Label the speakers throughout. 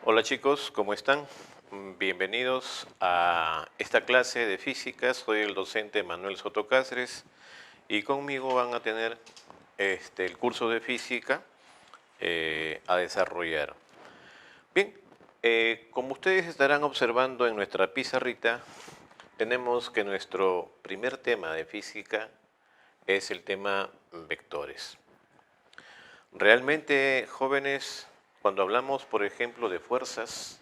Speaker 1: Hola chicos, ¿cómo están? Bienvenidos a esta clase de física. Soy el docente Manuel Soto Cáceres y conmigo van a tener el curso de física a desarrollar. Bien, como ustedes estarán observando en nuestra pizarrita, tenemos que nuestro primer tema de física es el tema vectores. Realmente, jóvenes, cuando hablamos, por ejemplo, de fuerzas,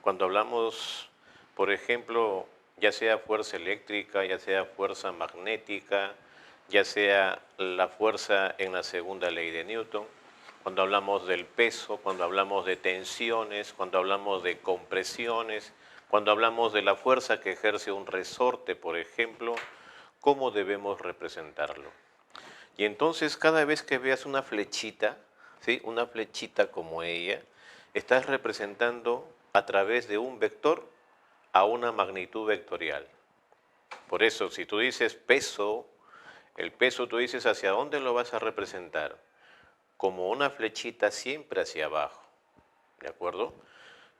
Speaker 1: cuando hablamos, por ejemplo, ya sea fuerza eléctrica, ya sea fuerza magnética, ya sea la fuerza en la segunda ley de Newton, cuando hablamos del peso, cuando hablamos de tensiones, cuando hablamos de compresiones, cuando hablamos de la fuerza que ejerce un resorte, por ejemplo, ¿cómo debemos representarlo? Y entonces cada vez que veas una flechita, ¿sí? Una flechita como ella, estás representando a través de un vector a una magnitud vectorial. Por eso, si tú dices peso, el peso tú dices hacia dónde lo vas a representar, como una flechita siempre hacia abajo, ¿de acuerdo?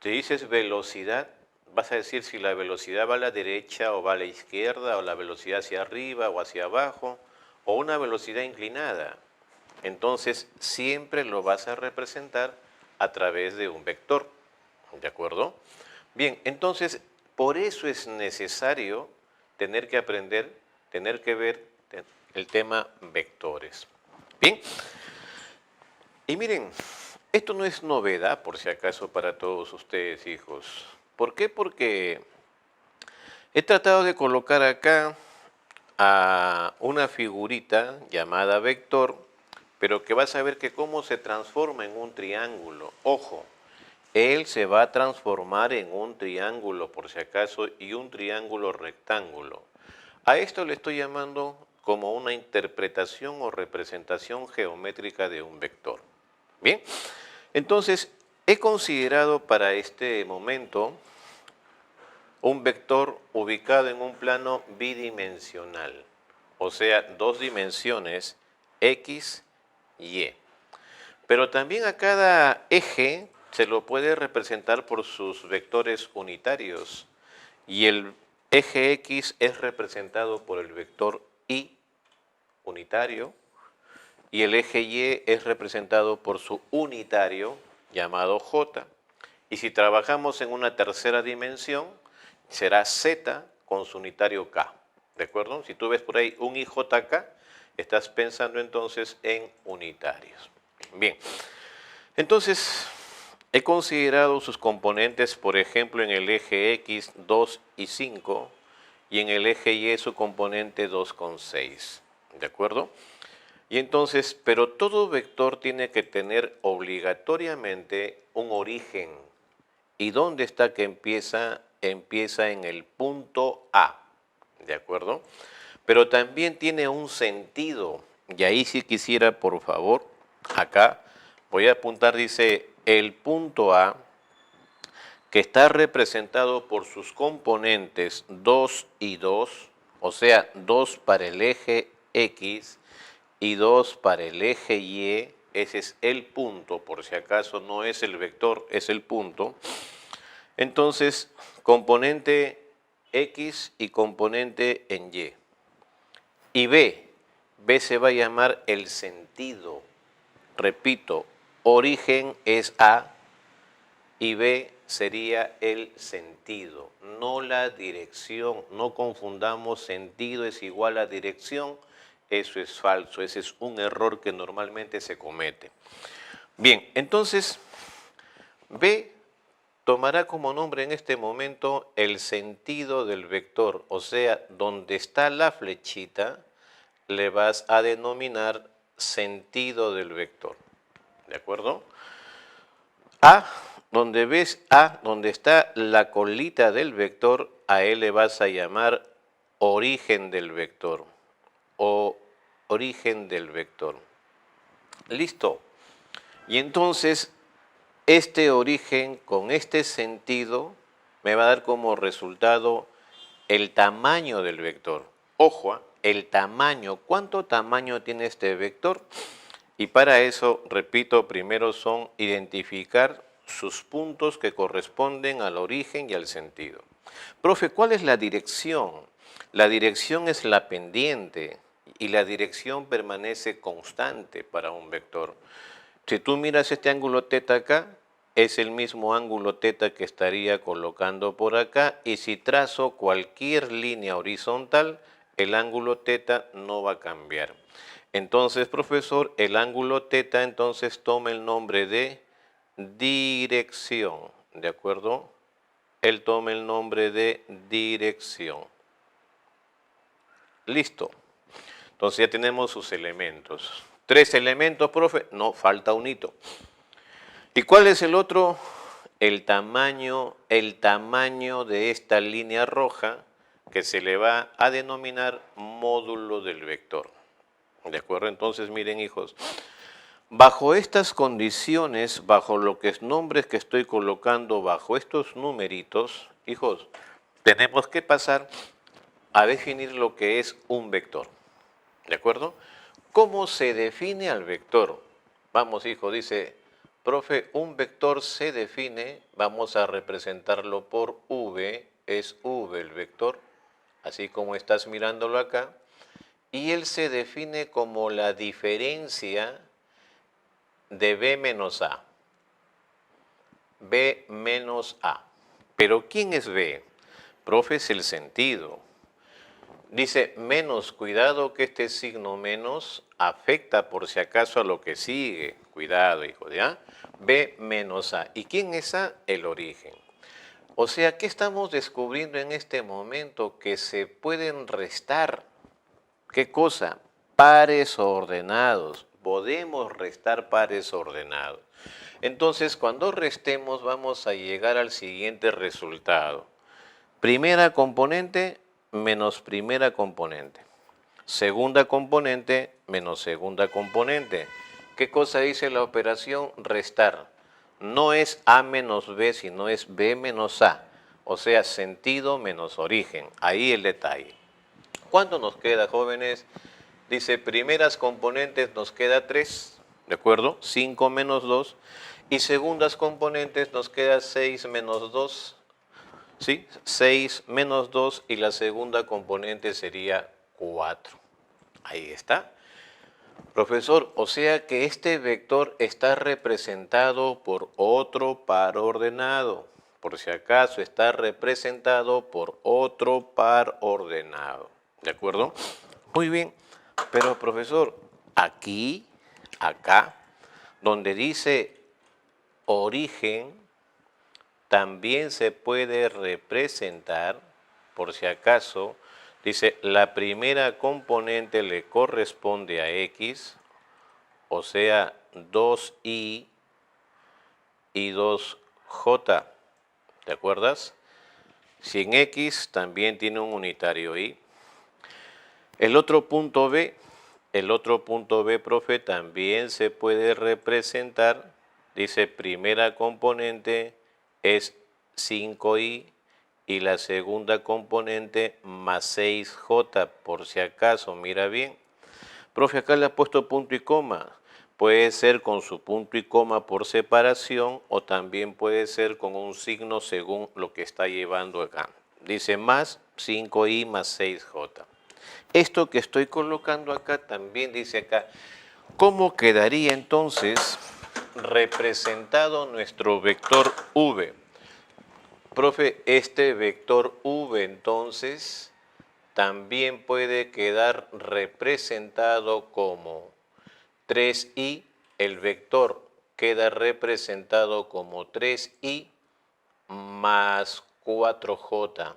Speaker 1: Si dices velocidad, vas a decir si la velocidad va a la derecha o va a la izquierda, o la velocidad hacia arriba o hacia abajo, o una velocidad inclinada. Entonces, siempre lo vas a representar a través de un vector, ¿de acuerdo? Bien, entonces, por eso es necesario tener que aprender, tener que ver el tema vectores. Bien, y miren, esto no es novedad, por si acaso, para todos ustedes, hijos. ¿Por qué? Porque he tratado de colocar acá a una figurita llamada vector, pero que vas a ver que cómo se transforma en un triángulo. Ojo, él se va a transformar en un triángulo, por si acaso, y un triángulo rectángulo. A esto le estoy llamando como una interpretación o representación geométrica de un vector. Bien, entonces he considerado para este momento un vector ubicado en un plano bidimensional, o sea, dos dimensiones, X, Y. Pero también a cada eje se lo puede representar por sus vectores unitarios, y el eje X es representado por el vector Y unitario, y el eje Y es representado por su unitario llamado J. Y si trabajamos en una tercera dimensión, será Z con su unitario K. ¿De acuerdo? Si tú ves por ahí un IJK, estás pensando entonces en unitarios. Bien, entonces he considerado sus componentes, por ejemplo, en el eje X 2 y 5 y en el eje Y su componente 2,6. ¿De acuerdo? Y entonces, pero todo vector tiene que tener obligatoriamente un origen. ¿Y dónde está que empieza? Empieza en el punto A, ¿de acuerdo? Pero también tiene un sentido, y ahí sí quisiera, por favor, acá voy a apuntar, dice, el punto A, que está representado por sus componentes 2 y 2, o sea, 2 para el eje X y 2 para el eje Y, ese es el punto, por si acaso no es el vector, es el punto. Entonces, componente X y componente en Y. Y B se va a llamar el sentido. Repito, origen es A y B sería el sentido, no la dirección. No confundamos sentido es igual a dirección, eso es falso, ese es un error que normalmente se comete. Bien, entonces, B tomará como nombre en este momento el sentido del vector, o sea, donde está la flechita, le vas a denominar sentido del vector, ¿de acuerdo? A, donde ves A, donde está la colita del vector, a él le vas a llamar origen del vector, o origen del vector. Listo. Y entonces, este origen con este sentido me va a dar como resultado el tamaño del vector. Ojo, el tamaño. ¿Cuánto tamaño tiene este vector? Y para eso, repito, primero son identificar sus puntos que corresponden al origen y al sentido. Profe, ¿cuál es la dirección? La dirección es la pendiente y la dirección permanece constante para un vector. Si tú miras este ángulo teta acá, es el mismo ángulo teta que estaría colocando por acá, y si trazo cualquier línea horizontal, el ángulo teta no va a cambiar. Entonces, profesor, el ángulo teta entonces toma el nombre de dirección, ¿de acuerdo? Él toma el nombre de dirección. Listo. Entonces ya tenemos sus elementos. 3 elementos, profe. No, falta un hito. ¿Y cuál es el otro? El tamaño de esta línea roja que se le va a denominar módulo del vector. ¿De acuerdo? Entonces, miren, hijos, bajo estas condiciones, bajo los nombres que estoy colocando, bajo estos numeritos, hijos, tenemos que pasar a definir lo que es un vector. ¿De acuerdo? ¿Cómo se define al vector? Vamos, hijo, dice, profe, un vector se define, vamos a representarlo por V, es V el vector, así como estás mirándolo acá, y él se define como la diferencia de B menos A. B menos A. ¿Pero quién es B? Profe, es el sentido. Dice menos, cuidado que este signo menos afecta por si acaso a lo que sigue. Cuidado, hijo, ¿ya? B menos A. ¿Y quién es A? El origen. O sea, ¿qué estamos descubriendo en este momento? Que se pueden restar. ¿Qué cosa? Pares ordenados. Podemos restar pares ordenados. Entonces, cuando restemos, vamos a llegar al siguiente resultado. Primera componente menos primera componente. Segunda componente menos segunda componente. ¿Qué cosa dice la operación? Restar. No es A menos B, sino es B menos A. O sea, sentido menos origen. Ahí el detalle. ¿Cuánto nos queda, jóvenes? Dice, primeras componentes nos queda 3, ¿de acuerdo? 5 menos 2. Y segundas componentes nos queda 6 menos 2. ¿Sí? 6 menos 2 y la segunda componente sería 4. Ahí está. Profesor, o sea que este vector está representado por otro par ordenado. Por si acaso está representado por otro par ordenado. ¿De acuerdo? Muy bien. Pero profesor, aquí, acá, donde dice origen, también se puede representar, por si acaso, dice la primera componente le corresponde a X, o sea 2i y 2j, ¿te acuerdas? Si en X también tiene un unitario y. El otro punto B, profe, también se puede representar, dice primera componente es 5i y la segunda componente más 6j, por si acaso, mira bien. Profe, acá le ha puesto punto y coma. Puede ser con su punto y coma por separación o también puede ser con un signo según lo que está llevando acá. Dice más 5i más 6j. Esto que estoy colocando acá también dice acá, ¿cómo quedaría entonces representado nuestro vector v? Profe, este vector v entonces también puede quedar representado como 3i, el vector queda representado como 3i más 4j,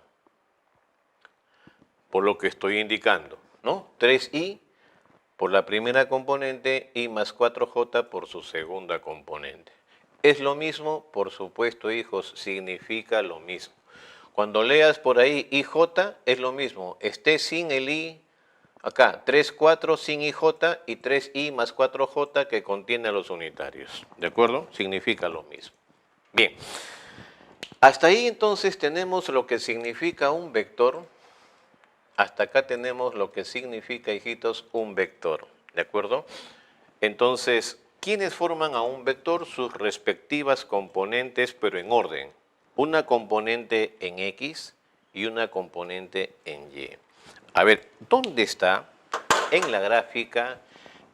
Speaker 1: por lo que estoy indicando, ¿no? 3i por la primera componente y más 4j por su segunda componente. ¿Es lo mismo? Por supuesto, hijos, significa lo mismo. Cuando leas por ahí ij, es lo mismo. Esté sin el i, acá, 3, 4 sin ij y 3i más 4j que contiene a los unitarios. ¿De acuerdo? Significa lo mismo. Bien. Hasta ahí entonces tenemos lo que significa un vector. Hasta acá tenemos lo que significa, hijitos, un vector. ¿De acuerdo? Entonces, ¿Quiénes forman a un vector? Sus respectivas componentes, pero en orden. Una componente en X y una componente en Y. A ver, ¿dónde está en la gráfica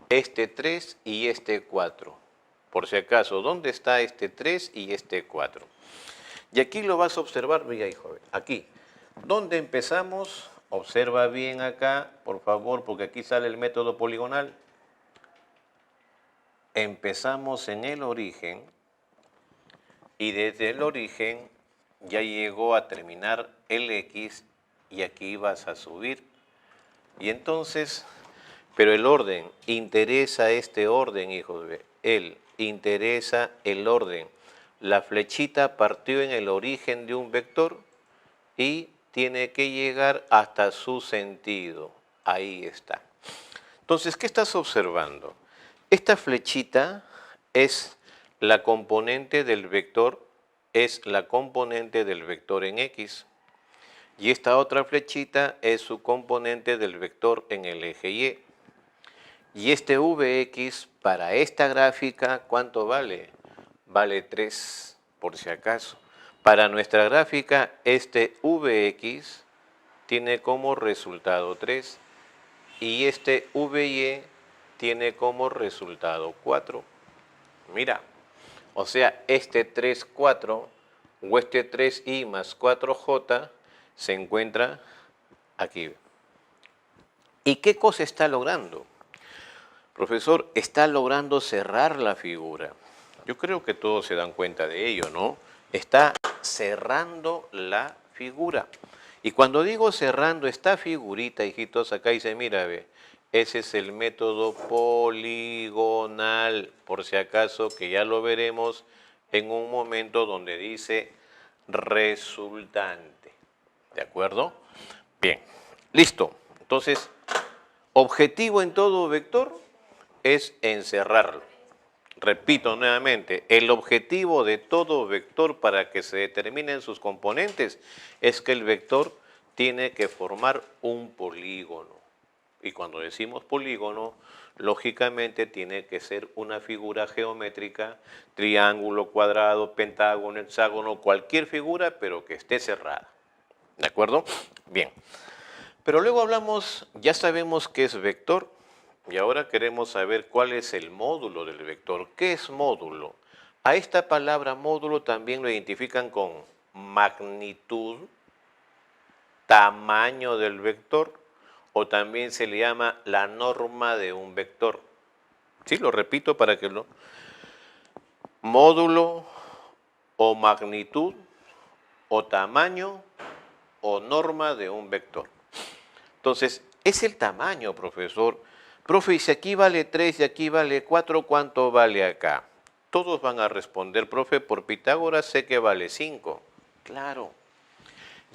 Speaker 1: este 3 y este 4? Por si acaso, ¿dónde está este 3 y este 4? Y aquí lo vas a observar, mira hijo, aquí. ¿Dónde empezamos? Observa bien acá, por favor, porque aquí sale el método poligonal. Empezamos en el origen y desde el origen ya llegó a terminar el X y aquí vas a subir. Y entonces, pero el orden, interesa este orden, hijos, él interesa el orden. La flechita partió en el origen de un vector y tiene que llegar hasta su sentido. Ahí está. Entonces, ¿qué estás observando? Esta flechita es la componente del vector, es la componente del vector en X. Y esta otra flechita es su componente del vector en el eje Y. Y este Vx para esta gráfica, ¿cuánto vale? Vale 3, por si acaso. Para nuestra gráfica, este Vx tiene como resultado 3 y este Vy tiene como resultado 4. Mira, o sea, este 3, 4 o este 3i más 4j se encuentra aquí. ¿Y qué cosa está logrando? Profesor, está logrando cerrar la figura. Yo creo que todos se dan cuenta de ello, ¿no? Está cerrando la figura. Y cuando digo cerrando esta figurita, hijitos, acá dice, mira, ve, ese es el método poligonal, por si acaso, que ya lo veremos en un momento donde dice resultante. ¿De acuerdo? Bien, listo. Entonces, objetivo en todo vector es encerrarlo. Repito nuevamente, el objetivo de todo vector para que se determinen sus componentes es que el vector tiene que formar un polígono. Y cuando decimos polígono, lógicamente tiene que ser una figura geométrica, triángulo, cuadrado, pentágono, hexágono, cualquier figura, pero que esté cerrada. ¿De acuerdo? Bien. Pero luego hablamos, ya sabemos qué es vector, y ahora queremos saber cuál es el módulo del vector. ¿Qué es módulo? A esta palabra módulo también lo identifican con magnitud, tamaño del vector, o también se le llama la norma de un vector. Sí, lo repito para que lo... Módulo o magnitud o tamaño o norma de un vector. Entonces, es el tamaño, profesor. Profe, y si aquí vale 3 y aquí vale 4, ¿cuánto vale acá? Todos van a responder, profe, por Pitágoras sé que vale 5. Claro.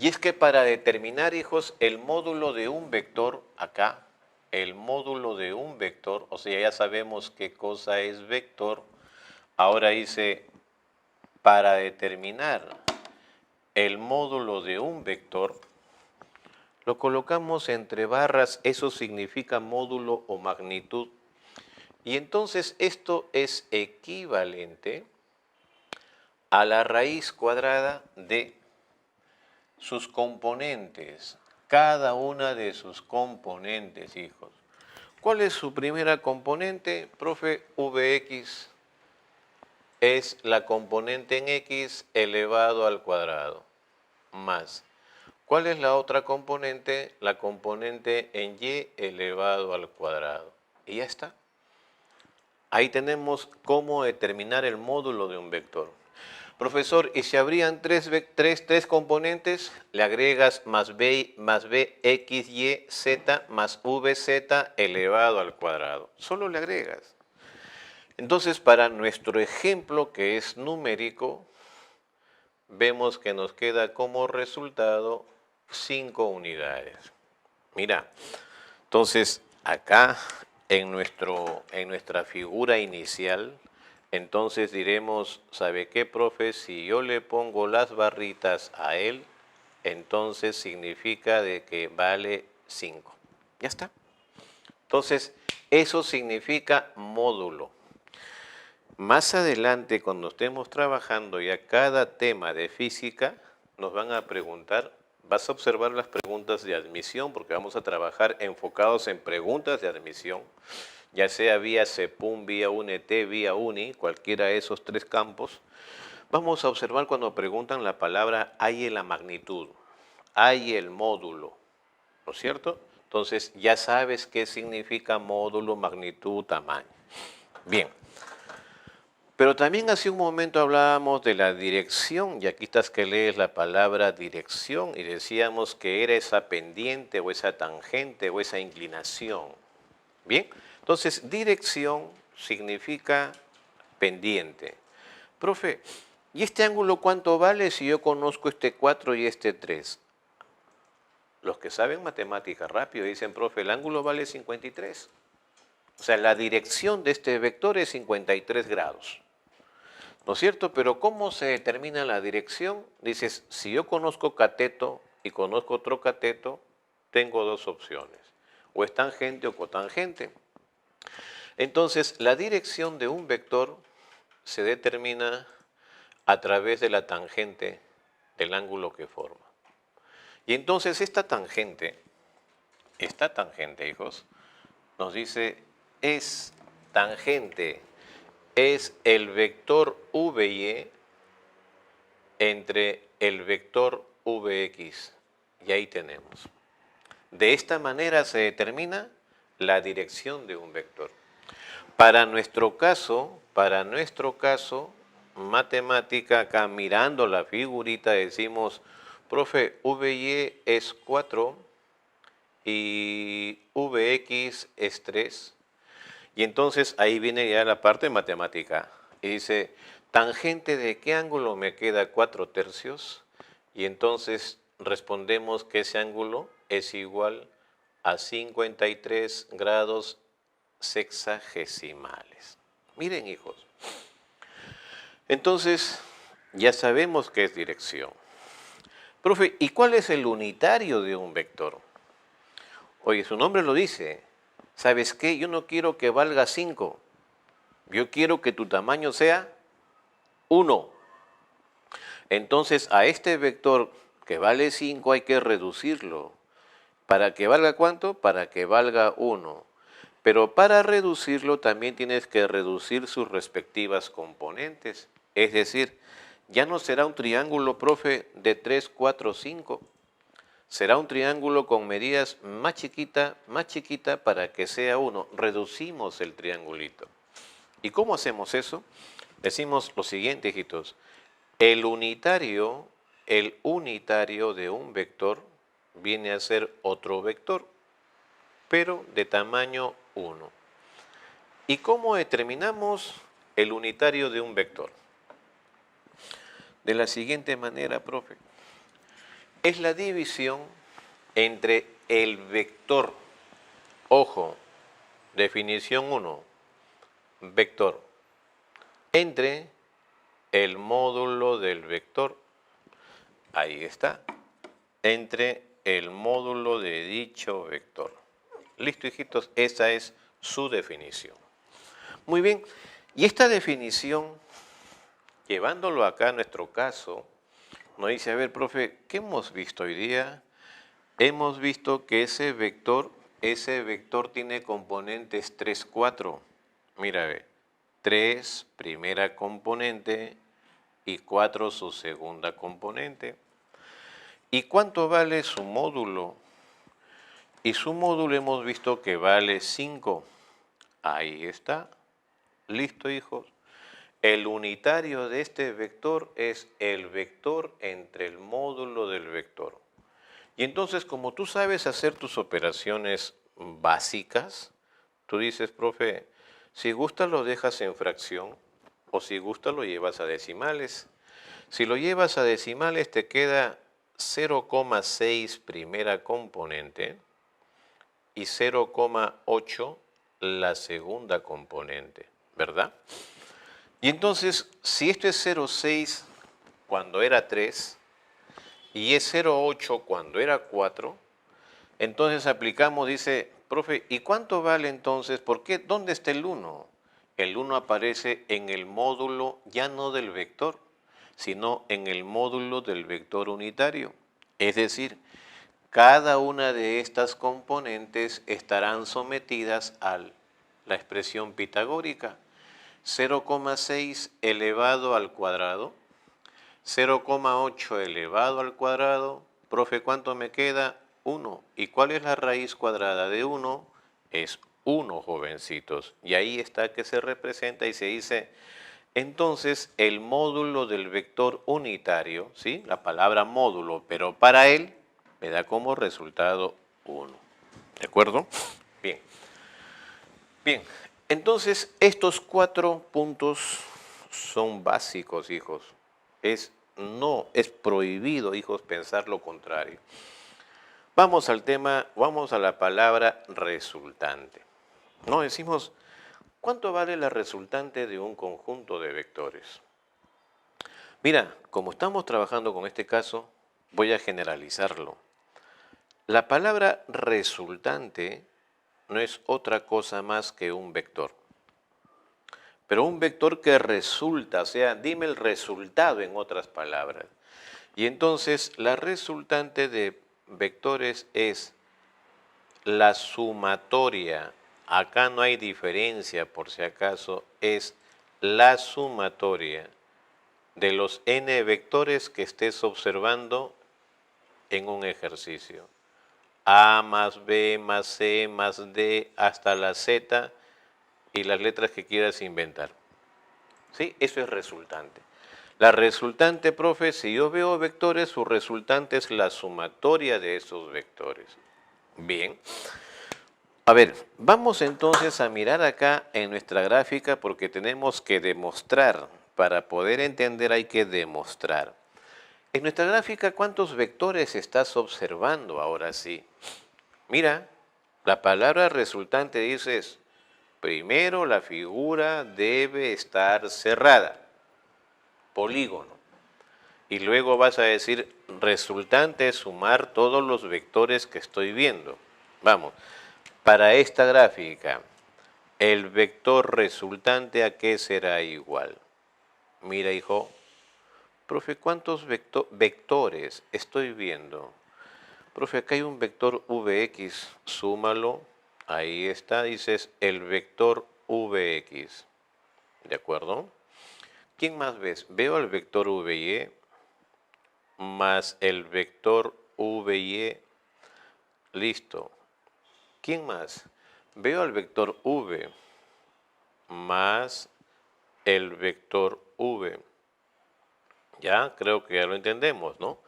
Speaker 1: Y es que para determinar, hijos, el módulo de un vector, acá, el módulo de un vector, o sea, ya sabemos qué cosa es vector, ahora dice, para determinar el módulo de un vector, lo colocamos entre barras, eso significa módulo o magnitud. Y entonces esto es equivalente a la raíz cuadrada de sus componentes, cada una de sus componentes, hijos. ¿Cuál es su primera componente? Profe, Vx es la componente en x elevado al cuadrado, más. ¿Cuál es la otra componente? La componente en y elevado al cuadrado. Y ya está. Ahí tenemos cómo determinar el módulo de un vector. Profesor, ¿y si habrían tres componentes? Le agregas más b, x, y, z, más vz elevado al cuadrado. Solo le agregas. Entonces, para nuestro ejemplo, que es numérico, vemos que nos queda como resultado 5 unidades. Mira, entonces acá en nuestra figura inicial, entonces diremos, ¿sabe qué, profe? Si yo le pongo las barritas a él, entonces significa de que vale 5. Ya está. Entonces, eso significa módulo. Más adelante, cuando estemos trabajando ya cada tema de física, nos van a preguntar, vas a observar las preguntas de admisión, porque vamos a trabajar enfocados en preguntas de admisión, ya sea vía CEPUM, vía UNET, vía UNI, cualquiera de esos tres campos. Vamos a observar cuando preguntan la palabra hay en la magnitud, hay el módulo, ¿no es cierto? Entonces ya sabes qué significa módulo, magnitud, tamaño. Bien. Pero también hace un momento hablábamos de la dirección, y aquí estás que lees la palabra dirección, y decíamos que era esa pendiente o esa tangente o esa inclinación. Bien, entonces dirección significa pendiente. Profe, ¿y este ángulo cuánto vale si yo conozco este 4 y este 3? Los que saben matemáticas rápido dicen, profe, el ángulo vale 53. O sea, la dirección de este vector es 53 grados. ¿No es cierto? Pero ¿cómo se determina la dirección? Dices, si yo conozco cateto y conozco otro cateto, tengo dos opciones. O es tangente o cotangente. Entonces, la dirección de un vector se determina a través de la tangente del ángulo que forma. Y entonces esta tangente, hijos, nos dice es tangente, es el vector VY entre el vector Vx. Y ahí tenemos. De esta manera se determina la dirección de un vector. Para nuestro caso, matemática, acá mirando la figurita decimos, profe, VY es 4 y Vx es 3. Y entonces ahí viene ya la parte matemática. Y dice, tangente de qué ángulo me queda 4 tercios. Y entonces respondemos que ese ángulo es igual a 53 grados sexagesimales. Miren, hijos. Entonces, ya sabemos qué es dirección. Profe, ¿y cuál es el unitario de un vector? Oye, su nombre lo dice. ¿Sabes qué? Yo no quiero que valga 5. Yo quiero que tu tamaño sea 1. Entonces, a este vector que vale 5 hay que reducirlo. ¿Para que valga cuánto? Para que valga 1. Pero para reducirlo también tienes que reducir sus respectivas componentes. Es decir, ya no será un triángulo, profe, de 3, 4, 5. Será un triángulo con medidas más chiquita para que sea 1. Reducimos el triangulito. ¿Y cómo hacemos eso? Decimos lo siguiente, hijitos. El unitario de un vector viene a ser otro vector, pero de tamaño 1. ¿Y cómo determinamos el unitario de un vector? De la siguiente manera, profe. Es la división entre el vector, ojo, definición 1, vector, entre el módulo del vector, ahí está, entre el módulo de dicho vector. Listo, hijitos, esa es su definición. Muy bien, y esta definición, llevándolo acá a nuestro caso, nos dice, a ver, profe, ¿qué hemos visto hoy día? Hemos visto que ese vector tiene componentes 3, 4. Mira, ve, 3 primera componente y 4 su segunda componente. ¿Y cuánto vale su módulo? Y su módulo hemos visto que vale 5. Ahí está. Listo, hijos. El unitario de este vector es el vector entre el módulo del vector. Y entonces, como tú sabes hacer tus operaciones básicas, tú dices, profe, si gusta lo dejas en fracción o si gusta lo llevas a decimales. Si lo llevas a decimales te queda 0,6 primera componente y 0,8 la segunda componente, ¿verdad? Y entonces, si esto es 0,6 cuando era 3 y es 0,8 cuando era 4, entonces aplicamos, dice, profe, ¿y cuánto vale entonces? ¿Por qué? ¿Dónde está el 1? el 1 aparece en el módulo ya no del vector, sino en el módulo del vector unitario. Es decir, cada una de estas componentes estarán sometidas a la expresión pitagórica. 0,6 elevado al cuadrado, 0,8 elevado al cuadrado. Profe, ¿cuánto me queda? 1. ¿Y cuál es la raíz cuadrada de 1? Es 1, jovencitos. Y ahí está que se representa y se dice, entonces el módulo del vector unitario, ¿sí? La palabra módulo, pero para él me da como resultado 1. ¿De acuerdo? Bien. Bien, entonces estos 4 puntos son básicos, hijos. No es prohibido, hijos, pensar lo contrario. Vamos al tema, vamos a la palabra resultante. No decimos, ¿cuánto vale la resultante de un conjunto de vectores? Mira, como estamos trabajando con este caso, voy a generalizarlo. La palabra resultante no es otra cosa más que un vector. Pero un vector que resulta, o sea, dime el resultado en otras palabras. Y entonces la resultante de vectores es la sumatoria. Acá no hay diferencia, por si acaso, es la sumatoria de los n vectores que estés observando en un ejercicio. A más B más C más D hasta la Z y las letras que quieras inventar. ¿Sí? Eso es resultante. La resultante, profe, si yo veo vectores, su resultante es la sumatoria de esos vectores. Bien. A ver, vamos entonces a mirar acá en nuestra gráfica porque tenemos que demostrar. Para poder entender hay que demostrar. En nuestra gráfica, ¿cuántos vectores estás observando ahora sí? Mira, la palabra resultante dices, primero la figura debe estar cerrada, polígono. Y luego vas a decir, resultante es sumar todos los vectores que estoy viendo. Vamos, para esta gráfica, el vector resultante ¿a qué será igual? Mira, hijo, profe, ¿cuántos vectores estoy viendo? Profe, acá hay un vector Vx, súmalo, ahí está, dices el vector Vx, ¿de acuerdo? ¿Quién más ves? Veo el vector Vy más el vector Vy, listo. ¿Quién más? Veo el vector V más el vector V. Ya, creo que ya lo entendemos, ¿no?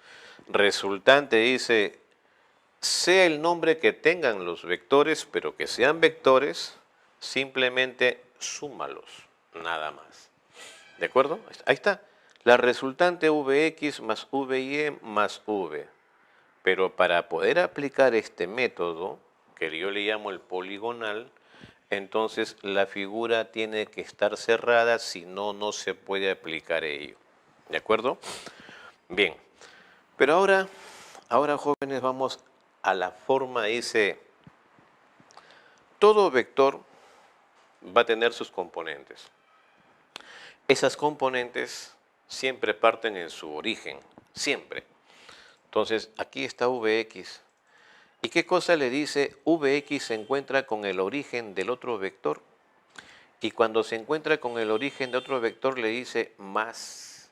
Speaker 1: Resultante dice, sea el nombre que tengan los vectores, pero que sean vectores, simplemente súmalos, nada más. ¿De acuerdo? Ahí está. La resultante Vx más Vy más V. Pero para poder aplicar este método, que yo le llamo el poligonal, entonces la figura tiene que estar cerrada, si no, no se puede aplicar ello. ¿De acuerdo? Bien. Pero ahora jóvenes, vamos a la forma, dice, todo vector va a tener sus componentes. Esas componentes siempre parten en su origen, siempre. Entonces, aquí está Vx. ¿Y qué cosa le dice? Vx se encuentra con el origen del otro vector. Y cuando se encuentra con el origen de otro vector le dice más.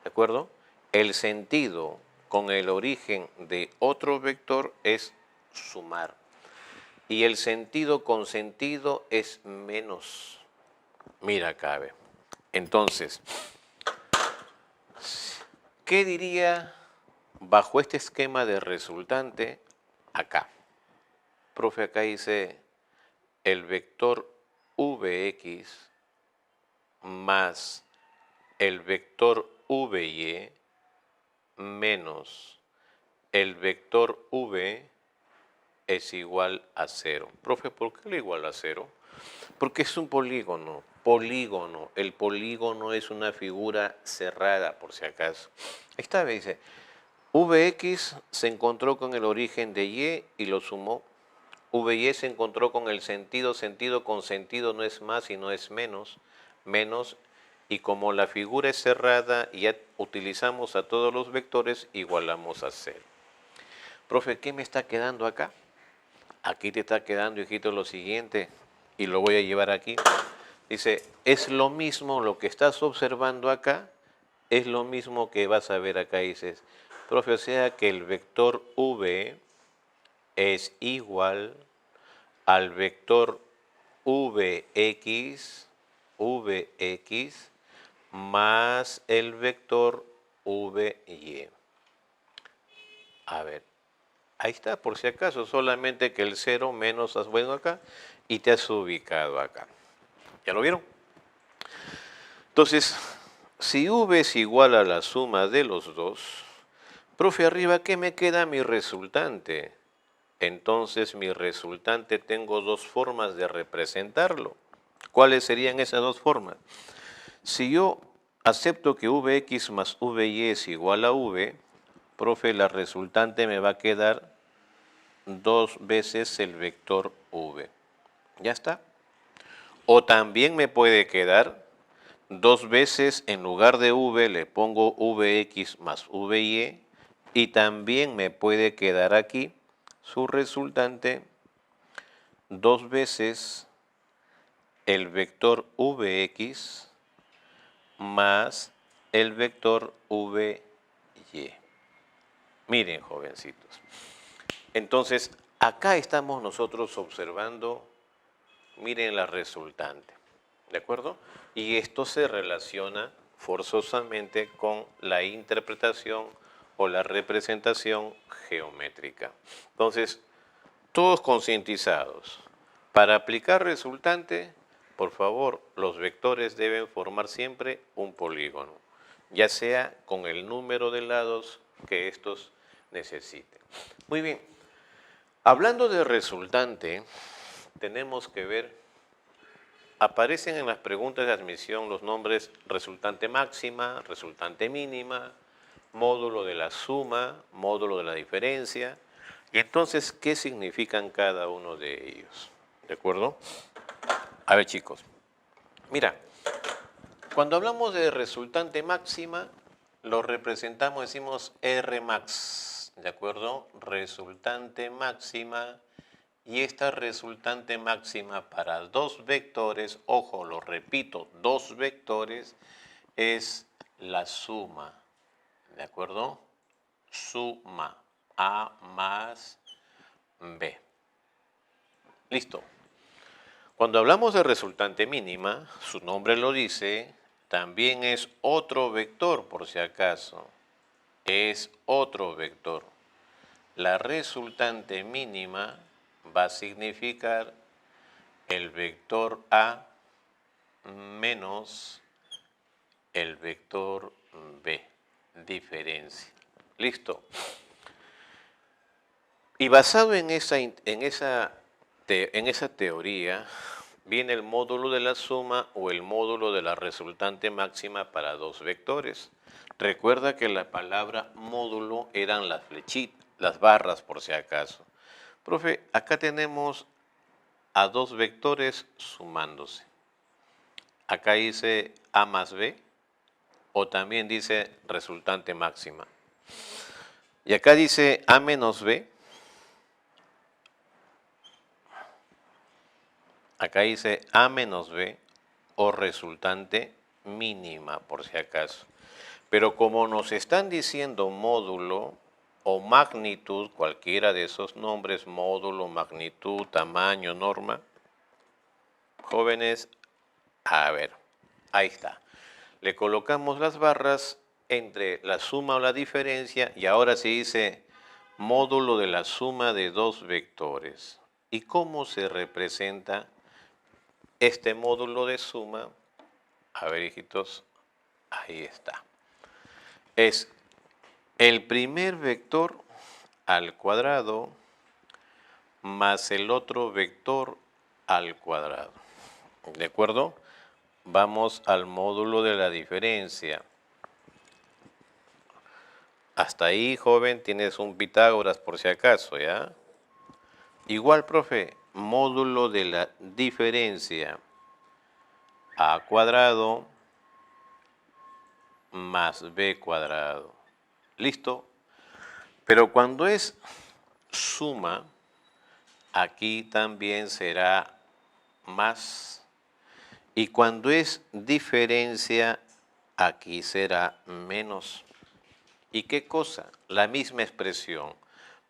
Speaker 1: ¿De acuerdo? El sentido con el origen de otro vector es sumar. Y el sentido con sentido es menos. Mira, cabe. Entonces, ¿qué diría bajo este esquema de resultante acá? Profe, acá dice el vector Vx más el vector Vy menos el vector V es igual a 0. Profe, ¿por qué le igual a 0? Porque es un polígono. Polígono. El polígono es una figura cerrada, por si acaso. Esta vez dice, Vx se encontró con el origen de Y y lo sumó. V y E se encontró con el sentido, sentido con sentido no es más y no es menos, menos, y como la figura es cerrada y ya utilizamos a todos los vectores, igualamos a 0. Profe, ¿qué me está quedando acá? Aquí te está quedando, hijito, lo siguiente, y lo voy a llevar aquí. Dice, es lo mismo lo que estás observando acá, es lo mismo que vas a ver acá. Dices, profe, o sea que el vector V es igual al vector Vx más el vector Vy. A ver, ahí está, por si acaso, solamente que el 0 menos has vuelto acá y te has ubicado acá. ¿Ya lo vieron? Entonces, si V es igual a la suma de los dos, profe, arriba, ¿qué me queda mi resultante? Entonces, mi resultante tengo dos formas de representarlo. ¿Cuáles serían esas dos formas? Si yo acepto que Vx más Vy es igual a V, profe, la resultante me va a quedar dos veces el vector V. ¿Ya está? O también me puede quedar dos veces, en lugar de V le pongo Vx más Vy, y también me puede quedar aquí su resultante dos veces el vector Vx más el vector Vy. Miren, jovencitos. Entonces, acá estamos nosotros observando, miren la resultante, ¿de acuerdo? Y esto se relaciona forzosamente con la interpretación o la representación geométrica. Entonces, todos concientizados. Para aplicar resultante, por favor, los vectores deben formar siempre un polígono, ya sea con el número de lados que estos necesiten. Muy bien, hablando de resultante, tenemos que ver, aparecen en las preguntas de admisión los nombres resultante máxima, resultante mínima, módulo de la suma, módulo de la diferencia. Y entonces, ¿qué significan cada uno de ellos? ¿De acuerdo? A ver, chicos. Mira, cuando hablamos de resultante máxima, lo representamos, decimos Rmax, ¿de acuerdo? Resultante máxima. Y esta resultante máxima para dos vectores, ojo, lo repito, dos vectores, es la suma, ¿de acuerdo? Suma. A más B. Listo. Cuando hablamos de resultante mínima, su nombre lo dice, también es otro vector, por si acaso. Es otro vector. La resultante mínima va a significar el vector A menos el vector B. Diferencia. Listo. Y basado en esa teoría, viene el módulo de la suma o el módulo de la resultante máxima para dos vectores. Recuerda que la palabra módulo eran las flechitas, las barras por si acaso. Profe, acá tenemos a dos vectores sumándose. Acá dice A más B o también dice resultante máxima. Y acá dice A menos B. Acá dice A menos B o resultante mínima, por si acaso. Pero como nos están diciendo módulo o magnitud, cualquiera de esos nombres, módulo, magnitud, tamaño, norma, jóvenes, a ver, ahí está. Le colocamos las barras entre la suma o la diferencia y ahora se dice módulo de la suma de dos vectores. ¿Y cómo se representa este módulo de suma? A ver, hijitos, ahí está. Es el primer vector al cuadrado más el otro vector al cuadrado. ¿De acuerdo? Vamos al módulo de la diferencia. Hasta ahí, joven, tienes un Pitágoras por si acaso, ¿ya? Igual, profe, módulo de la diferencia a cuadrado más b cuadrado. ¿Listo? Pero cuando es suma, aquí también será más. Y cuando es diferencia, aquí será menos. ¿Y qué cosa? La misma expresión,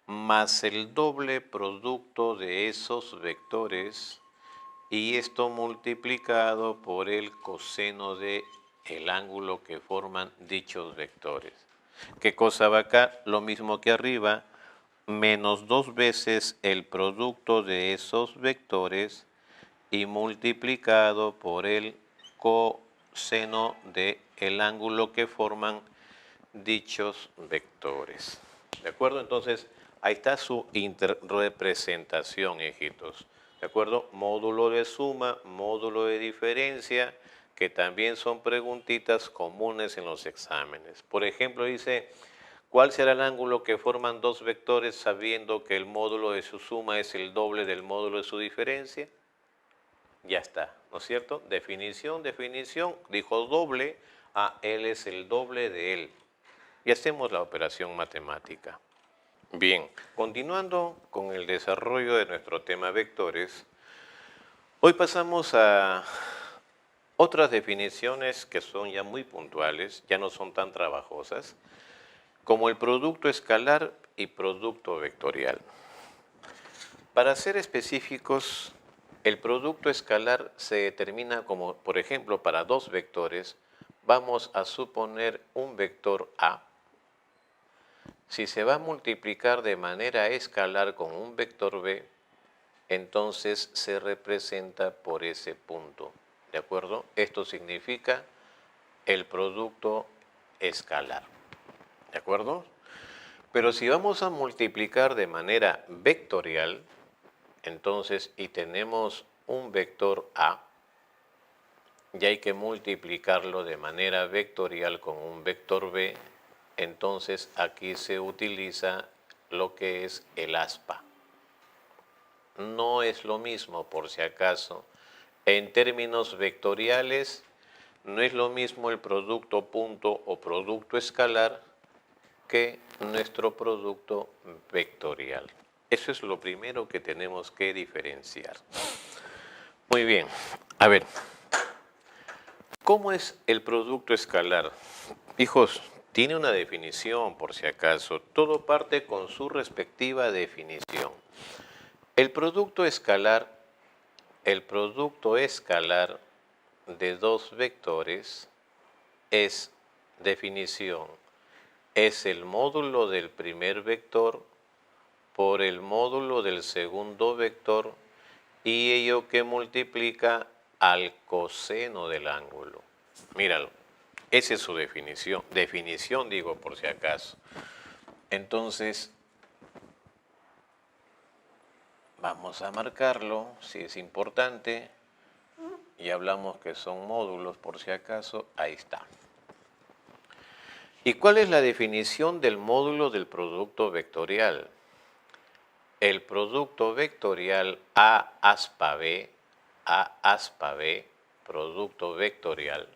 Speaker 1: más el doble producto de esos vectores y esto multiplicado por el coseno de el ángulo que forman dichos vectores. ¿Qué cosa va acá? Lo mismo que arriba, menos 2 veces el producto de esos vectores y multiplicado por el coseno de el ángulo que forman dichos vectores. ¿De acuerdo? Entonces, ahí está su representación, hijitos. ¿De acuerdo? Módulo de suma, módulo de diferencia, que también son preguntitas comunes en los exámenes. Por ejemplo, dice, ¿cuál será el ángulo que forman dos vectores sabiendo que el módulo de su suma es el doble del módulo de su diferencia? Ya está, ¿no es cierto? Definición, definición, dijo doble, él es el doble de él. Y hacemos la operación matemática. Bien, continuando con el desarrollo de nuestro tema vectores, hoy pasamos a otras definiciones que son ya muy puntuales, ya no son tan trabajosas, como el producto escalar y producto vectorial. Para ser específicos, el producto escalar se determina como, por ejemplo, para dos vectores, vamos a suponer un vector A. Si se va a multiplicar de manera escalar con un vector B, entonces se representa por ese punto, ¿de acuerdo? Esto significa el producto escalar, ¿de acuerdo? Pero si vamos a multiplicar de manera vectorial, entonces, y tenemos un vector A, y hay que multiplicarlo de manera vectorial con un vector B, entonces aquí se utiliza lo que es el aspa. No es lo mismo, por si acaso, en términos vectoriales, no es lo mismo el producto punto o producto escalar que nuestro producto vectorial. Eso es lo primero que tenemos que diferenciar. Muy bien, a ver, ¿cómo es el producto escalar? Hijos, tiene una definición por si acaso, todo parte con su respectiva definición. El producto escalar de dos vectores es definición, es el módulo del primer vector por el módulo del segundo vector y ello que multiplica al coseno del ángulo. Míralo, esa es su definición digo por si acaso. Entonces, vamos a marcarlo, si es importante, y hablamos que son módulos por si acaso, ahí está. ¿Y cuál es la definición del módulo del producto vectorial? El producto vectorial A aspa B, producto vectorial,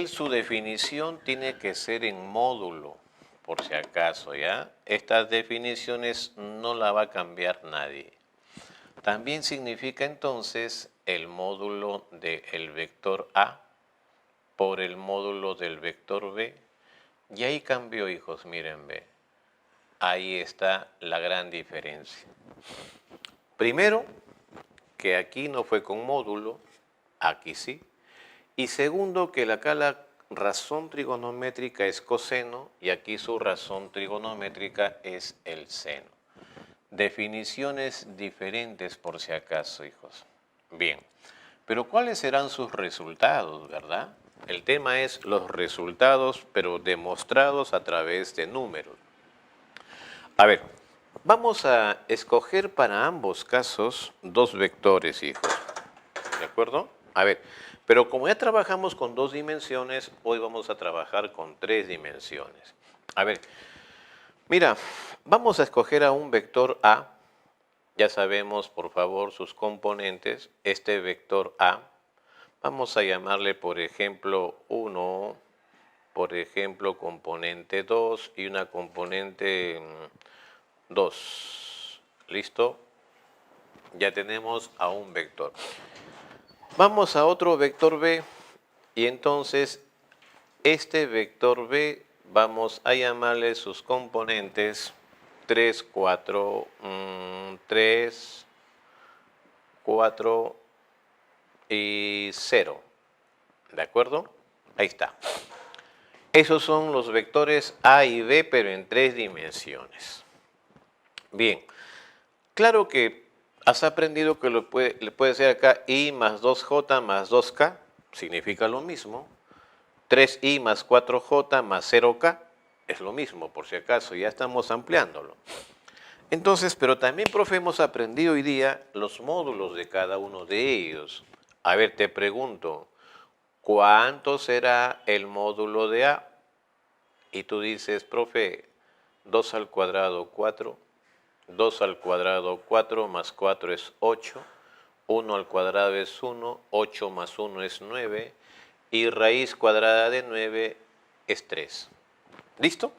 Speaker 1: su definición tiene que ser en módulo, por si acaso, ¿ya? Estas definiciones no la va a cambiar nadie. También significa entonces el módulo del vector A por el módulo del vector B. Y ahí cambió, hijos, miren, ve. Ahí está la gran diferencia. Primero, que aquí no fue con módulo, aquí sí. Y segundo, que acá la razón trigonométrica es coseno y aquí su razón trigonométrica es el seno. Definiciones diferentes por si acaso, hijos. Bien, pero ¿cuáles serán sus resultados, verdad? El tema es los resultados, pero demostrados a través de números. A ver, vamos a escoger para ambos casos dos vectores, hijos. ¿De acuerdo? A ver, pero como ya trabajamos con dos dimensiones, hoy vamos a trabajar con tres dimensiones. A ver, mira, vamos a escoger a un vector A Ya sabemos, por favor, sus componentes. Este vector A, vamos a llamarle, por ejemplo, 1, por ejemplo, componente 2 y una componente 2. ¿Listo? Ya tenemos a un vector. Vamos a otro vector B y entonces este vector B vamos a llamarle sus componentes 3, 4, 3, 4 y 0. ¿De acuerdo? Ahí está. Esos son los vectores A y B, pero en 3 dimensiones. Bien, claro que has aprendido que le puede ser acá I más 2J más 2K, significa lo mismo. 3I más 4J más 0K es lo mismo, por si acaso, ya estamos ampliándolo. Entonces, pero también, profe, hemos aprendido hoy día los módulos de cada uno de ellos. A ver, te pregunto, ¿cuánto será el módulo de A? Y tú dices, profe, 2 al cuadrado 4, 2 al cuadrado 4 más 4 es 8, 1 al cuadrado es 1, 8 más 1 es 9 y raíz cuadrada de 9 es 3. ¿Listo?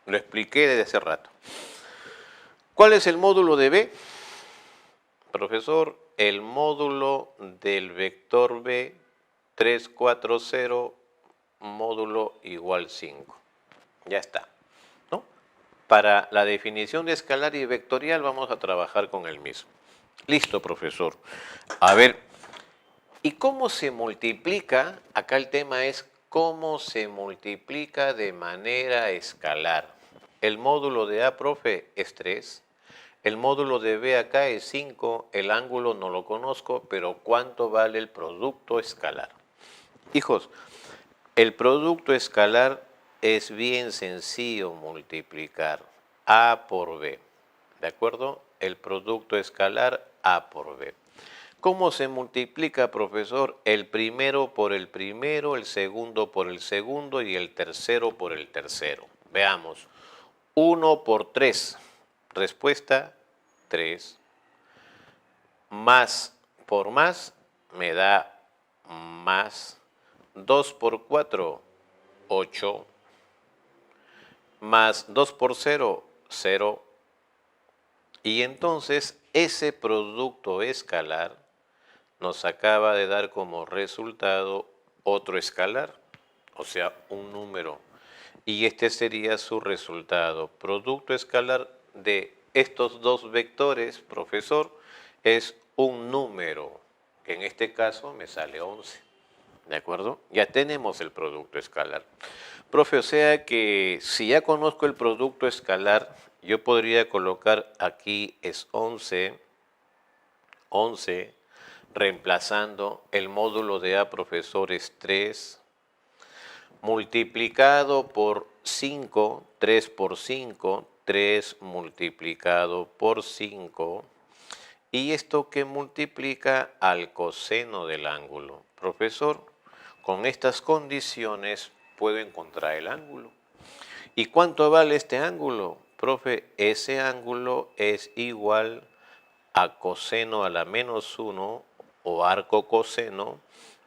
Speaker 1: Lo expliqué desde hace rato. ¿Cuál es el módulo de B? Profesor, el módulo del vector B, 3, 4, 0, módulo igual 5. Ya está, ¿no? Para la definición de escalar y vectorial vamos a trabajar con el mismo. Listo, profesor. A ver, ¿y cómo se multiplica? Acá el tema es cómo se multiplica de manera escalar. El módulo de A, profe, es 3. El módulo de B acá es 5. El ángulo no lo conozco, pero ¿cuánto vale el producto escalar? Hijos, el producto escalar es bien sencillo multiplicar A por B. ¿De acuerdo? El producto escalar A por B. ¿Cómo se multiplica, profesor? El primero por el primero, el segundo por el segundo y el tercero por el tercero. Veamos. 1 por 3. Respuesta 3. Más por más me da más. 2 por 4, 8. Más 2 por 0, 0. Y entonces ese producto escalar nos acaba de dar como resultado otro escalar, o sea, un número. Y este sería su resultado. Producto escalar de estos dos vectores, profesor, es un número, que en este caso me sale 11. ¿De acuerdo? Ya tenemos el producto escalar. Profe, o sea que si ya conozco el producto escalar, yo podría colocar aquí es 11, 11, reemplazando el módulo de A, profesor, es 3, multiplicado por 5, 3 por 5, 3 multiplicado por 5, y esto que multiplica al coseno del ángulo. Profesor, con estas condiciones puedo encontrar el ángulo. ¿Y cuánto vale este ángulo? Profe, ese ángulo es igual a coseno a la menos 1 o arco coseno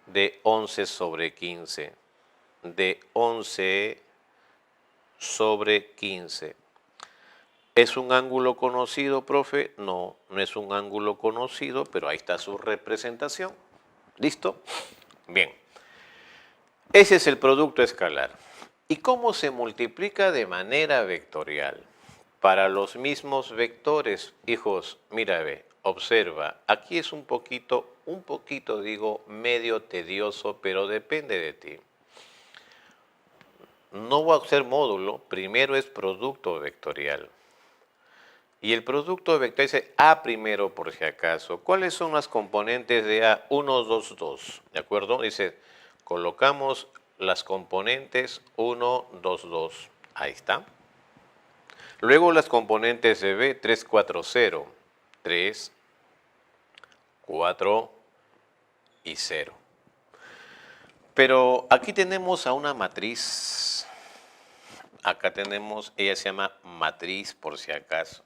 Speaker 1: de 11 sobre 15. De 11 sobre 15. ¿Es un ángulo conocido, profe? No, no es un ángulo conocido, pero ahí está su representación. ¿Listo? Bien. Ese es el producto escalar. ¿Y cómo se multiplica de manera vectorial? Para los mismos vectores, hijos, mira, ve, observa, aquí es un poquito digo, medio tedioso, pero depende de ti. No voy a hacer módulo, primero es producto vectorial. Y el producto vectorial dice A primero, por si acaso. ¿Cuáles son las componentes de A? 1, 2, 2. ¿De acuerdo? Dice, colocamos las componentes 1, 2, 2. Ahí está. Luego las componentes de B, 3, 4, 0. 3, 4 y 0. Pero aquí tenemos a una matriz. Acá tenemos, ella se llama matriz por si acaso.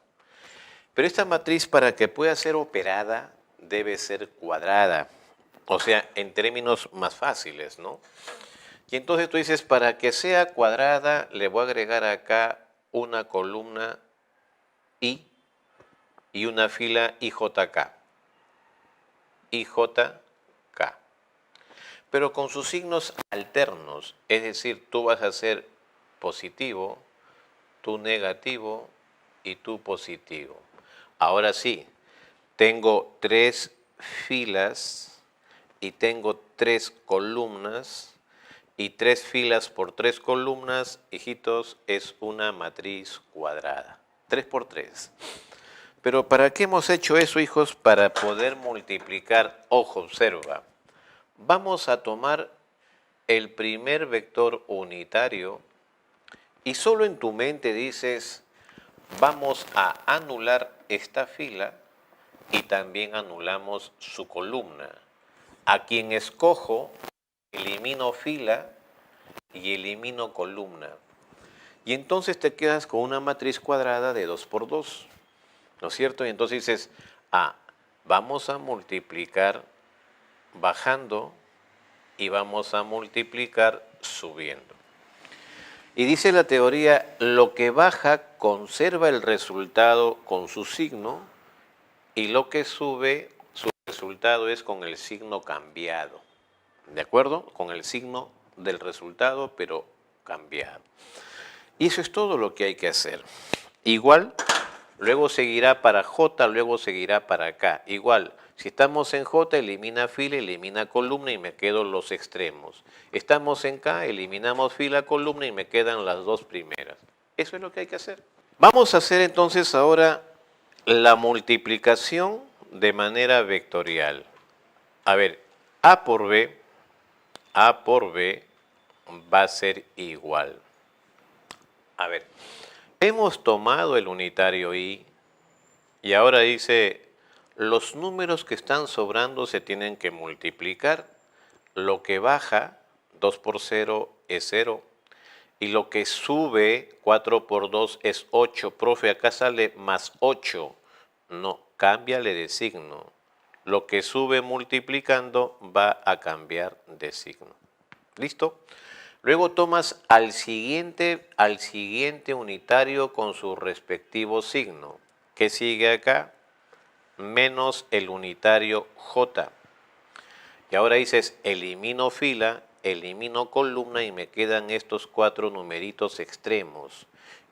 Speaker 1: Pero esta matriz, para que pueda ser operada, debe ser cuadrada. O sea, en términos más fáciles, ¿no? Y entonces tú dices, para que sea cuadrada, le voy a agregar acá una columna I y una fila IJK. IJK. Pero con sus signos alternos, es decir, tú vas a hacer positivo, tú negativo y tú positivo. Ahora sí, tengo 3 filas y tengo 3 columnas, y 3 filas por 3 columnas, hijitos, es una matriz cuadrada. 3 por 3. Pero ¿para qué hemos hecho eso, hijos? Para poder multiplicar. Ojo, observa. Vamos a tomar el primer vector unitario y solo en tu mente dices, vamos a anular esta fila y también anulamos su columna. A quien escojo, elimino fila y elimino columna. Y entonces te quedas con una matriz cuadrada de 2 por 2, ¿no es cierto? Y entonces dices, vamos a multiplicar bajando y vamos a multiplicar subiendo. Y dice la teoría, lo que baja conserva el resultado con su signo y lo que sube, su resultado es con el signo cambiado. ¿De acuerdo? Con el signo del resultado, pero cambiado. Y eso es todo lo que hay que hacer. Igual, luego seguirá para J, luego seguirá para K. Igual, si estamos en J, elimina fila, elimina columna y me quedo los extremos. Estamos en K, eliminamos fila, columna y me quedan las 2 primeras. Eso es lo que hay que hacer. Vamos a hacer entonces ahora la multiplicación de manera vectorial. A ver, A por B va a ser igual. A ver, hemos tomado el unitario I y ahora dice, los números que están sobrando se tienen que multiplicar. Lo que baja, 2 por 0 es 0. Y lo que sube, 4 por 2 es 8. Profe, acá sale más 8. No, cámbiale de signo. Lo que sube multiplicando va a cambiar de signo. ¿Listo? Luego tomas al siguiente unitario con su respectivo signo. ¿Qué sigue acá? Menos el unitario J. Y ahora dices, elimino fila, elimino columna y me quedan estos 4 numeritos extremos.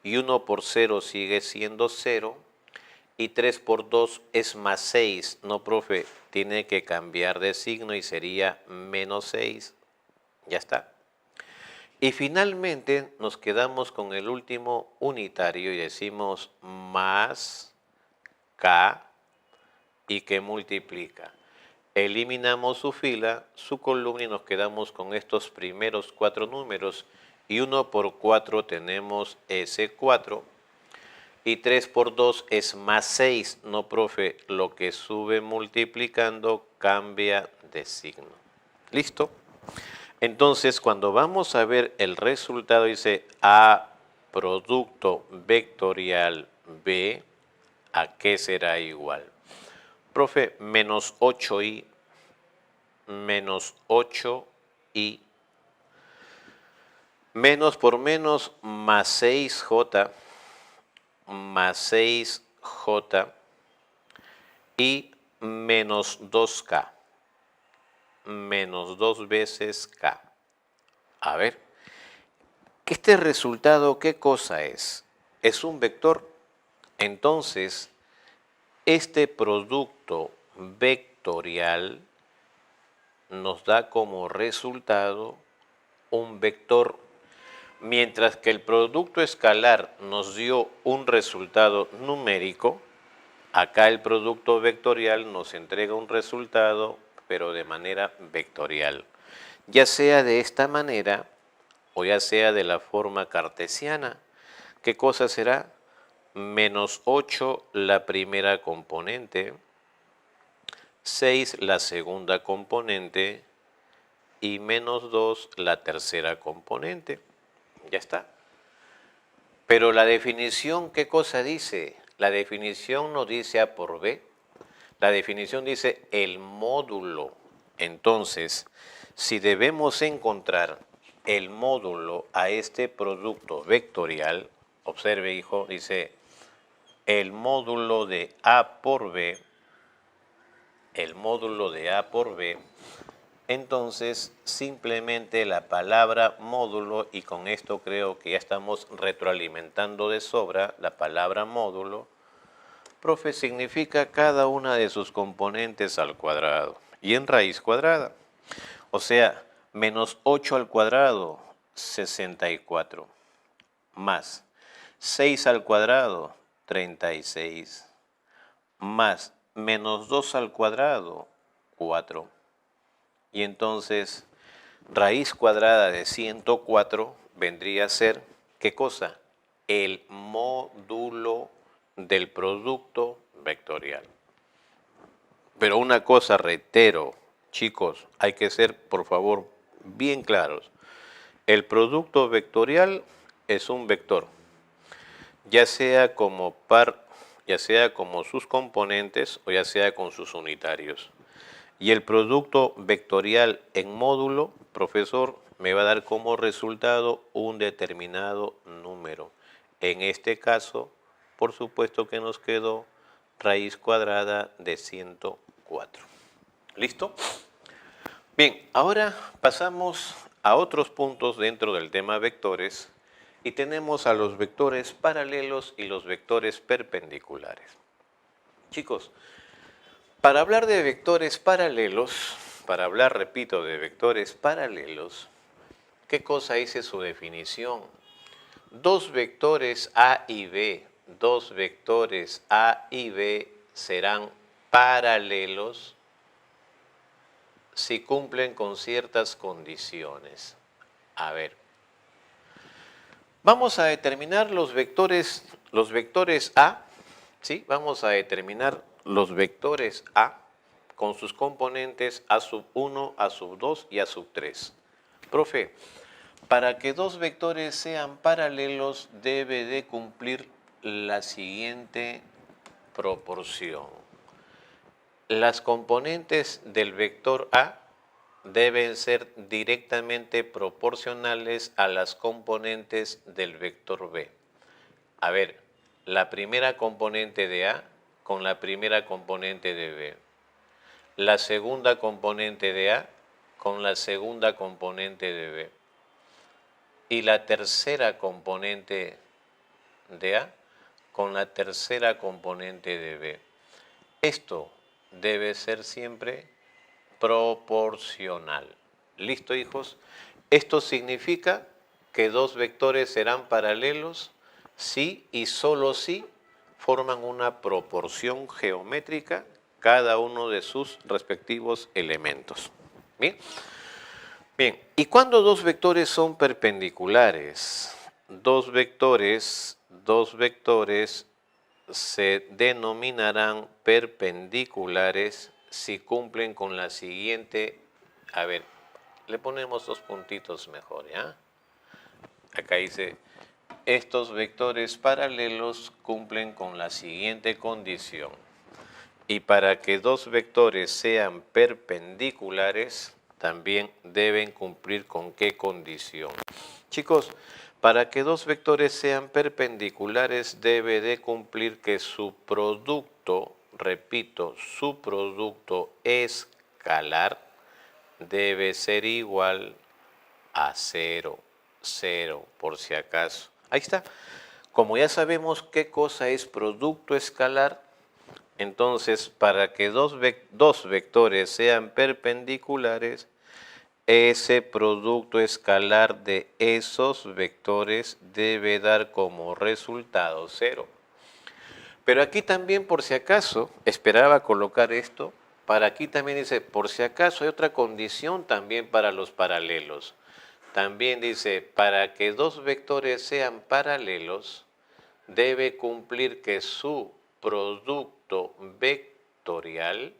Speaker 1: Y 1 por 0 sigue siendo 0. Y 3 por 2 es más 6. No, profe, tiene que cambiar de signo y sería menos 6. Ya está. Y finalmente nos quedamos con el último unitario y decimos más K y que multiplica. Eliminamos su fila, su columna y nos quedamos con estos primeros 4 números. Y 1 por 4 tenemos ese 4. Y 3 por 2 es más 6. No, profe, lo que sube multiplicando cambia de signo. ¿Listo? Entonces, cuando vamos a ver el resultado, dice A producto vectorial B, ¿a qué será igual? Profe, menos 8i, menos 8i, menos por menos más 6j, más 6j y menos 2k. Menos 2 veces k. A ver, este resultado, ¿qué cosa es? Es un vector. Entonces, este producto vectorial nos da como resultado un vector, mientras que el producto escalar nos dio un resultado numérico. Acá el producto vectorial nos entrega un resultado, pero de manera vectorial, ya sea de esta manera o ya sea de la forma cartesiana. ¿Qué cosa será? Menos 8 la primera componente, 6 la segunda componente y menos 2 la tercera componente. Ya está. Pero la definición, ¿qué cosa dice? la definición no dice A por B, la definición dice el módulo. Entonces, si debemos encontrar el módulo a este producto vectorial, observe, hijo, dice el módulo de A por B, el módulo de A por B, entonces simplemente la palabra módulo, y con esto creo que ya estamos retroalimentando de sobra la palabra módulo, profe, significa cada una de sus componentes al cuadrado y en raíz cuadrada. O sea, menos 8 al cuadrado, 64, más 6 al cuadrado, 36, más menos 2 al cuadrado, 4. Y entonces, raíz cuadrada de 104 vendría a ser, ¿qué cosa? El módulo del producto vectorial. Pero una cosa, reitero, chicos, hay que ser, por favor, bien claros. El producto vectorial es un vector, ya sea como par, ya sea como sus componentes o ya sea con sus unitarios. Y el producto vectorial en módulo, profesor, me va a dar como resultado un determinado número. En este caso, por supuesto que nos quedó raíz cuadrada de 104. ¿Listo? Bien, ahora pasamos a otros puntos dentro del tema vectores y tenemos a los vectores paralelos y los vectores perpendiculares. Chicos, para hablar de vectores paralelos, para hablar, repito, de vectores paralelos, ¿qué cosa dice su definición? Dos vectores A y B, dos vectores A y B serán paralelos si cumplen con ciertas condiciones. A ver, vamos a determinar los vectores A, ¿sí? Vamos a determinar los vectores A con sus componentes A sub 1, A sub 2 y A sub 3. Profe, para que dos vectores sean paralelos debe de cumplir la siguiente proporción. Las componentes del vector A deben ser directamente proporcionales a las componentes del vector B. A ver, la primera componente de A con la primera componente de B. La segunda componente de A con la segunda componente de B. Y la tercera componente de A con la tercera componente de B. Esto debe ser siempre proporcional. ¿Listo, hijos? Esto significa que dos vectores serán paralelos si y solo si forman una proporción geométrica cada uno de sus respectivos elementos. ¿Bien? Bien, ¿y cuándo dos vectores son perpendiculares? Dos vectores se denominarán perpendiculares si cumplen con la siguiente, a ver, le ponemos dos puntitos mejor, ¿ya? Acá dice, estos vectores paralelos cumplen con la siguiente condición. Y para que dos vectores sean perpendiculares, también deben cumplir con qué condición. Chicos, para que dos vectores sean perpendiculares debe de cumplir que su producto, repito, su producto escalar debe ser igual a 0, 0 por si acaso. Ahí está. Como ya sabemos qué cosa es producto escalar, entonces para que dos vectores sean perpendiculares, ese producto escalar de esos vectores debe dar como resultado 0. Pero aquí también, por si acaso, esperaba colocar esto, para aquí también dice, por si acaso hay otra condición también para los paralelos. También dice, para que dos vectores sean paralelos, debe cumplir que su producto vectorial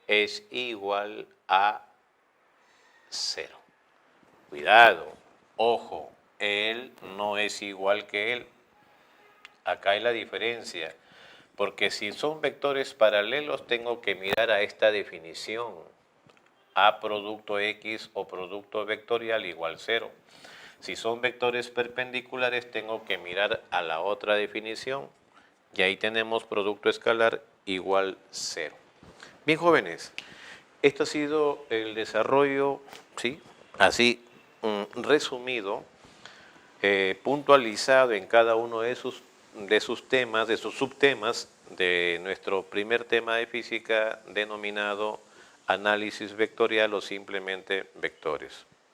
Speaker 1: es igual a 0. Cuidado, ojo, él no es igual que él. Acá hay la diferencia, porque si son vectores paralelos tengo que mirar a esta definición, A producto X o producto vectorial igual 0. Si son vectores perpendiculares tengo que mirar a la otra definición y ahí tenemos producto escalar igual 0. Bien, jóvenes, esto ha sido el desarrollo, ¿sí? Así resumido, puntualizado en cada uno de sus temas, de sus subtemas de nuestro primer tema de física denominado análisis vectorial o simplemente vectores.